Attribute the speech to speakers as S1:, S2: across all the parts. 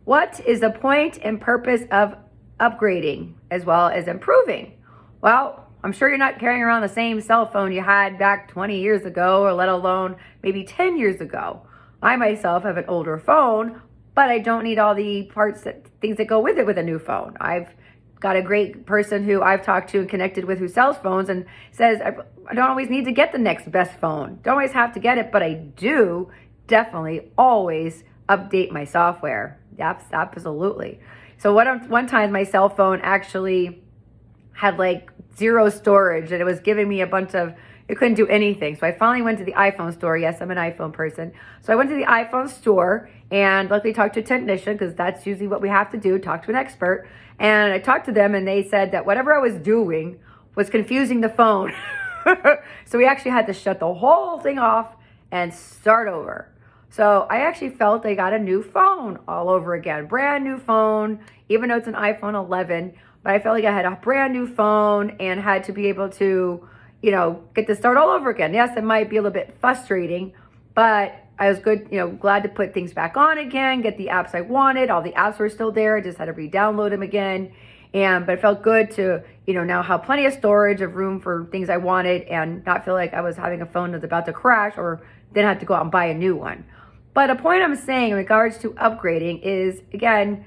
S1: What is the point and purpose of upgrading as well as improving? Well, I'm sure you're not carrying around the same cell phone you had back 20 years ago, or let alone maybe 10 years ago. I myself have an older phone, but I don't need all the things that go with it with a new phone. I've got a great person who I've talked to and connected with who sells phones and says, I don't always need to get the next best phone. Don't always have to get it, but I do definitely always update my software. Yep, absolutely. So one time my cell phone actually had like zero storage, and it was giving me it couldn't do anything. So I finally went to the iPhone store. Yes, I'm an iPhone person. So I went to the iPhone store and luckily talked to a technician, because that's usually what we have to do, talk to an expert. And I talked to them and they said that whatever I was doing was confusing the phone. So we actually had to shut the whole thing off and start over. So I actually felt I got a new phone all over again, brand new phone, even though it's an iPhone 11, but I felt like I had a brand new phone and had to be able to, get to start all over again. Yes, it might be a little bit frustrating, but I was glad to put things back on again, get the apps I wanted. All the apps were still there. I just had to re-download them again. But it felt good to, now have plenty of storage, of room for things I wanted, and not feel like I was having a phone that's about to crash or then have to go out and buy a new one. But a point I'm saying in regards to upgrading is, again,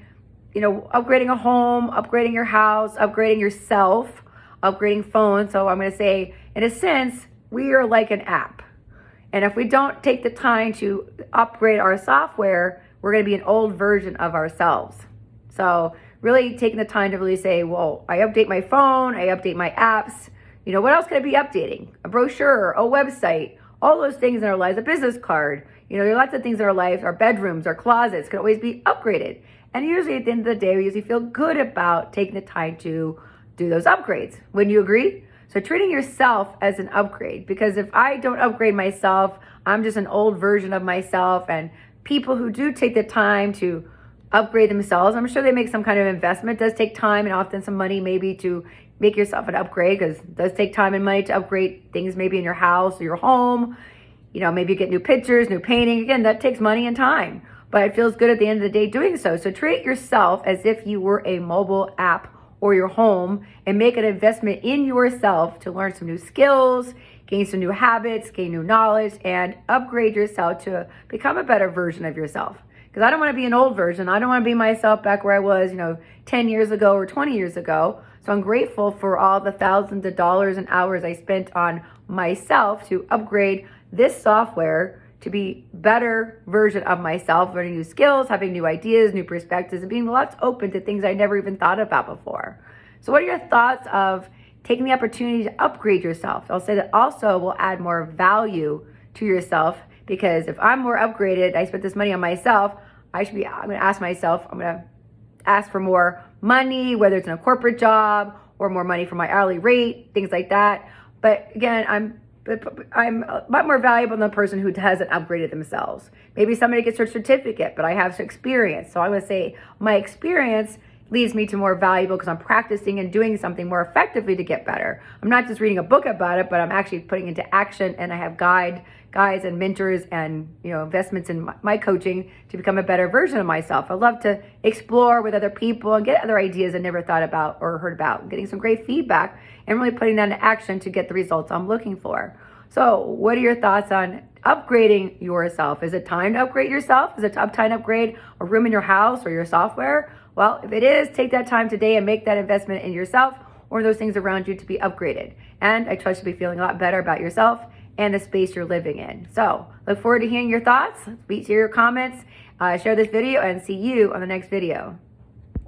S1: upgrading a home, upgrading your house, upgrading yourself, upgrading phones. So I'm going to say, in a sense, we are like an app. And if we don't take the time to upgrade our software, we're going to be an old version of ourselves. So really taking the time to really say, well, I update my phone, I update my apps. What else could I be updating? A brochure, a website, all those things in our lives, a business card. There are lots of things in our lives, our bedrooms, our closets can always be upgraded. And usually at the end of the day, we usually feel good about taking the time to do those upgrades. Wouldn't you agree? So treating yourself as an upgrade, because if I don't upgrade myself, I'm just an old version of myself. And people who do take the time to upgrade themselves, I'm sure they make some kind of investment. It does take time and often some money maybe to make yourself an upgrade, because it does take time and money to upgrade things maybe in your house or your home. Maybe you get new pictures, new painting. Again, that takes money and time, but it feels good at the end of the day doing so. So treat yourself as if you were a mobile app or your home, and make an investment in yourself to learn some new skills, gain some new habits, gain new knowledge, and upgrade yourself to become a better version of yourself. Because I don't want to be an old version. I don't want to be myself back where I was, 10 years ago or 20 years ago. So I'm grateful for all the thousands of dollars and hours I spent on myself to upgrade this software to be better version of myself, learning new skills, having new ideas, new perspectives, and being lots open to things I never even thought about before. So what are your thoughts of taking the opportunity to upgrade yourself? I'll say that also will add more value to yourself, because if I'm more upgraded, I spent this money on myself, I'm going to ask for more money, whether it's in a corporate job or more money for my hourly rate, things like that. But again, I'm a lot more valuable than the person who hasn't upgraded themselves. Maybe somebody gets their certificate, but I have some experience. So I would say my experience leads me to more valuable, because I'm practicing and doing something more effectively to get better. I'm not just reading a book about it, but I'm actually putting into action, and I have guides and mentors and investments in my coaching to become a better version of myself. I love to explore with other people and get other ideas I never thought about or heard about, getting some great feedback and really putting that into action to get the results I'm looking for. So what are your thoughts on upgrading yourself? Is it time to upgrade yourself? Is it time to upgrade a room in your house or your software? Well, if it is, take that time today and make that investment in yourself or those things around you to be upgraded. And I trust you'll be feeling a lot better about yourself and the space you're living in. So look forward to hearing your thoughts. Speak to your comments, share this video, and see you on the next video.